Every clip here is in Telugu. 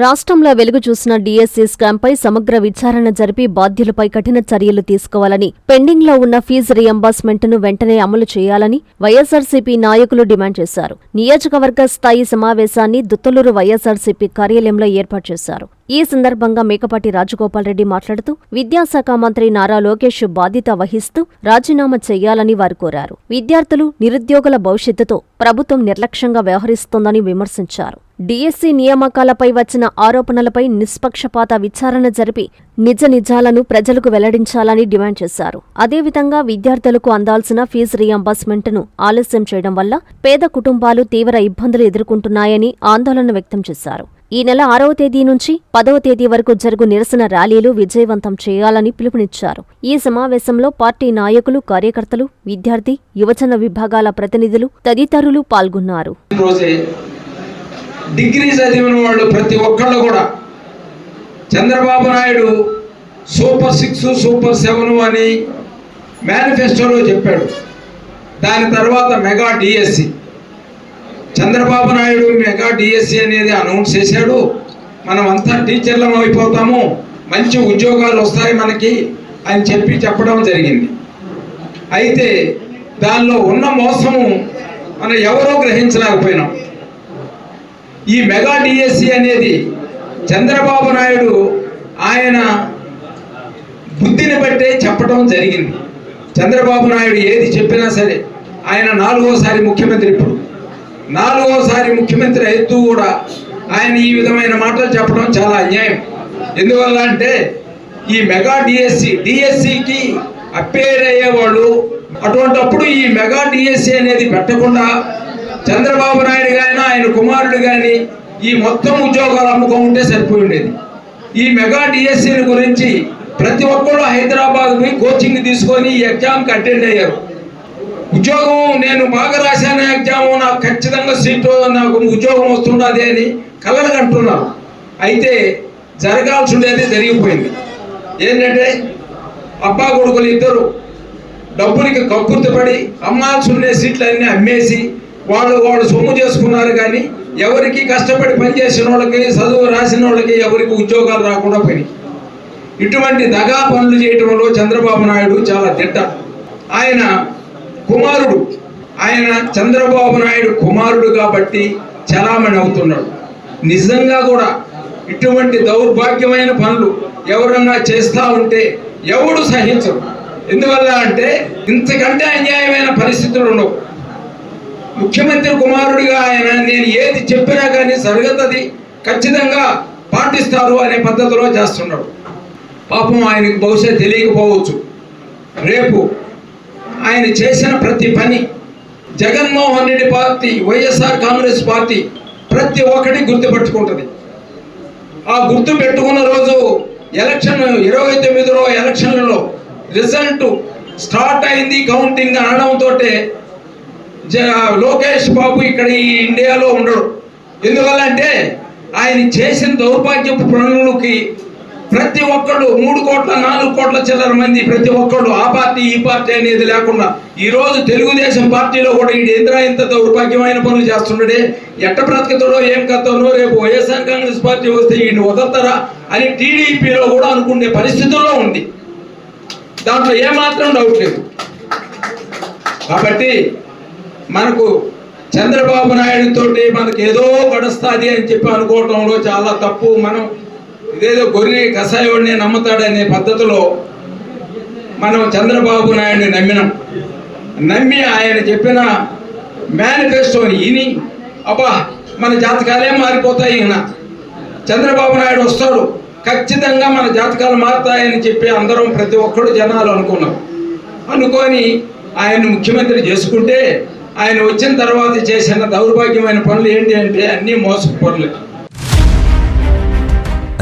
రాష్ట్రంలో వెలుగు చూసిన డీఎస్సీ స్కామ్పై సమగ్ర విచారణ జరిపి బాధ్యులపై కఠిన చర్యలు తీసుకోవాలని, పెండింగ్లో ఉన్న ఫీజు రియంబర్స్మెంట్ను వెంటనే అమలు చేయాలని వైఎస్సార్సీపీ నాయకులు డిమాండ్ చేశారు. నియోజకవర్గ స్థాయి సమావేశాన్ని దుత్తలూరు వైఎస్సార్సీపీ కార్యాలయంలో ఏర్పాటు చేశారు. ఈ సందర్భంగా మేకపాటి రాజగోపాల్ రెడ్డి మాట్లాడుతూ విద్యాశాఖ మంత్రి నారా లోకేష్ బాధ్యత వహిస్తూ రాజీనామా చేయాలని వారు కోరారు. విద్యార్థులు, నిరుద్యోగుల భవిష్యత్తుతో ప్రభుత్వం నిర్లక్ష్యంగా వ్యవహరిస్తోందని విమర్శించారు. డీఎస్సీ నియామకాలపై వచ్చిన ఆరోపణలపై నిష్పక్షపాత విచారణ జరిపి నిజాలను ప్రజలకు వెల్లడించాలని డిమాండ్ చేశారు. అదేవిధంగా విద్యార్థులకు అందాల్సిన ఫీజు రియంబర్స్మెంట్ను ఆలస్యం చేయడం వల్ల పేద కుటుంబాలు తీవ్ర ఇబ్బందులు ఎదుర్కొంటున్నాయని ఆందోళన వ్యక్తం చేశారు. ఈ నెల 6వ తేదీ నుంచి 10వ తేదీ వరకు జరుగు నిరసన ర్యాలీలు విజయవంతం చేయాలని పిలుపునిచ్చారు. ఈ సమావేశంలో పార్టీ నాయకులు, కార్యకర్తలు, విద్యార్థి, యువజన విభాగాల ప్రతినిధులు తదితరులు పాల్గొన్నారు. డిగ్రీ చదివిన వాళ్ళు ప్రతి ఒక్కళ్ళు కూడా చంద్రబాబు నాయుడు సూపర్ 6, సూపర్ 7 అని మేనిఫెస్టోలో చెప్పాడు. దాని తర్వాత mega DSC, Chandrababu Naidu mega DSC అనేది అనౌన్స్ చేశాడు. మనం అంతా టీచర్లం అయిపోతాము, మంచి ఉద్యోగాలు వస్తాయి మనకి అని చెప్పడం జరిగింది. అయితే దానిలో ఉన్న మోసము మనం ఎవరో గ్రహించలేకపోయినాం. ఈ మెగా డిఎస్సి అనేది చంద్రబాబు నాయుడు ఆయన బుద్ధిని బట్టే చెప్పడం జరిగింది. చంద్రబాబు నాయుడు ఏది చెప్పినా సరే, ఆయన 4వసారి ముఖ్యమంత్రి, ఇప్పుడు 4వసారి ముఖ్యమంత్రి అవుతూ కూడా ఆయన ఈ విధమైన మాటలు చెప్పడం చాలా అన్యాయం. ఎందువల్ల అంటే ఈ మెగా డిఎస్సికి అపేర్ అయ్యేవాళ్ళు, అటువంటప్పుడు ఈ మెగా డిఎస్సి అనేది పెట్టకుండా చంద్రబాబు నాయుడు కానీ ఆయన కుమారుడు కానీ ఈ మొత్తం ఉద్యోగాలు అమ్ముకుంటే సరిపోయి ఉండేది. ఈ మెగా డిఎస్సిని గురించి ప్రతి ఒక్కరు హైదరాబాద్ పోయి కోచింగ్ తీసుకొని ఈ ఎగ్జామ్కి అటెండ్ అయ్యారు. ఉద్యోగం నేను బాగా రాశాను, ఎగ్జామ్ నాకు ఖచ్చితంగా సీటు, నాకు ఉద్యోగం వస్తున్నది అని కలలు కంటున్నారు. అయితే జరగాల్సి ఉండేది జరిగిపోయింది. ఏంటంటే అబ్బా కొడుకులు ఇద్దరు డబ్బులకి కక్కుర్తిపడి అమ్మాల్సి ఉండే సీట్లన్నీ అమ్మేసి వాళ్ళు సొమ్ము చేసుకున్నారు. కానీ ఎవరికి కష్టపడి పనిచేసిన వాళ్ళకి, చదువు రాసిన వాళ్ళకి ఎవరికి ఉద్యోగాలు రాకుండా పోయినాయి. ఇటువంటి దగా పనులు చేయటంలో చంద్రబాబు నాయుడు చాలా దిట్ట. ఆయన కుమారుడు, ఆయన చంద్రబాబు నాయుడు కుమారుడు కాబట్టి చలామణి అవుతున్నాడు. నిజంగా కూడా ఇటువంటి దౌర్భాగ్యమైన పనులు ఎవరన్నా చేస్తూ ఉంటే ఎవడు సహించరు. ఎందువల్ల అంటే ఇంతకంటే అన్యాయమైన పరిస్థితులు ఉండవు. ముఖ్యమంత్రి కుమారుడిగా ఆయన నేను ఏది చెప్పినా కానీ జరగతది ఖచ్చితంగా పాటిస్తారు అనే పద్ధతిలో చేస్తున్నాడు. పాపం ఆయనకు బహుశా తెలియకపోవచ్చు. రేపు ఆయన చేసిన ప్రతి పని జగన్మోహన్ రెడ్డి పార్టీ, వైఎస్ఆర్ కాంగ్రెస్ పార్టీ ప్రతి ఒక్కటి గుర్తుపెట్టుకుంటుంది. ఆ గుర్తు పెట్టుకున్న రోజు ఎలక్షన్ 29లో ఎలక్షన్లలో రిజల్ట్ స్టార్ట్ అయింది, కౌంటింగ్ అనడంతో లోకేష్ బాబు ఇక్కడ ఈ ఇండియాలో ఉండడు. ఎందువల్ల అంటే ఆయన చేసిన దౌర్భాగ్యపు పనులకి ప్రతి ఒక్కళ్ళు 3 కోట్ల 4 కోట్ల చిల్లర మంది ప్రతి ఒక్కళ్ళు ఆ పార్టీ ఈ పార్టీ అనేది లేకుండా ఈరోజు తెలుగుదేశం పార్టీలో కూడా ఈ ఇంత దౌర్భాగ్యమైన పనులు చేస్తున్నాడే, ఎట్ట బ్రతుకుతాడో ఏం కథనో, రేపు వైఎస్ఆర్ కాంగ్రెస్ పార్టీ వస్తే ఈయన వదలతారా అని టీడీపీలో కూడా అనుకునే పరిస్థితుల్లో ఉంది. దాంట్లో ఏమాత్రం డౌట్ లేదు. కాబట్టి మనకు చంద్రబాబు నాయుడు తోటి మనకు ఏదో గడుస్తుంది అని చెప్పి అనుకోవటంలో చాలా తప్పు. మనం ఇదేదో గొర్రె కషాయోడిని నమ్ముతాడనే పద్ధతిలో మనం చంద్రబాబు నాయుడిని నమ్మి ఆయన చెప్పిన మేనిఫెస్టోని విని అబ్బా మన జాతకాలే మారిపోతాయి, ఈయన చంద్రబాబు నాయుడు వస్తాడు, ఖచ్చితంగా మన జాతకాలు మారుతాయని చెప్పి అందరం ప్రతి ఒక్కడు జనాలు అనుకొని ఆయన ముఖ్యమంత్రి చేసుకుంటే, ఆయన వచ్చిన తర్వాత చేసిన దౌర్భాగ్యమైన పనులు ఏంటి అంటే అన్నీ మోసపు పనులు.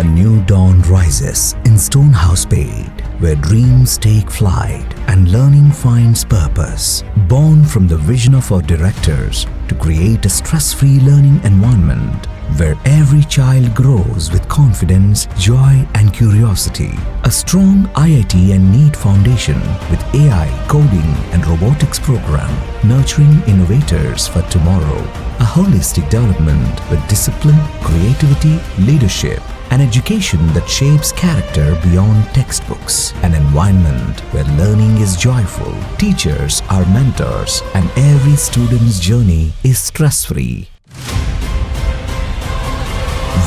A new dawn rises in Stonehouse Paid, where dreams take flight and learning finds purpose. Born from the vision of our directors to create a stress-free learning environment where every child grows with confidence, joy and curiosity. A strong IIT and NEET foundation with AI, coding and robotics program, nurturing innovators for tomorrow. A holistic development with discipline, creativity, leadership, an education that shapes character beyond textbooks, an environment where learning is joyful, teachers are mentors, and every student's journey is stress-free.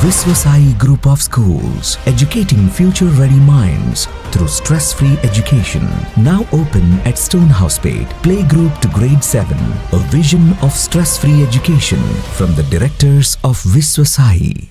Viswasai Group of Schools, educating future-ready minds through stress-free education. Now open at Stonehousepet, playgroup to grade 7. A vision of stress-free education from the directors of Viswasai.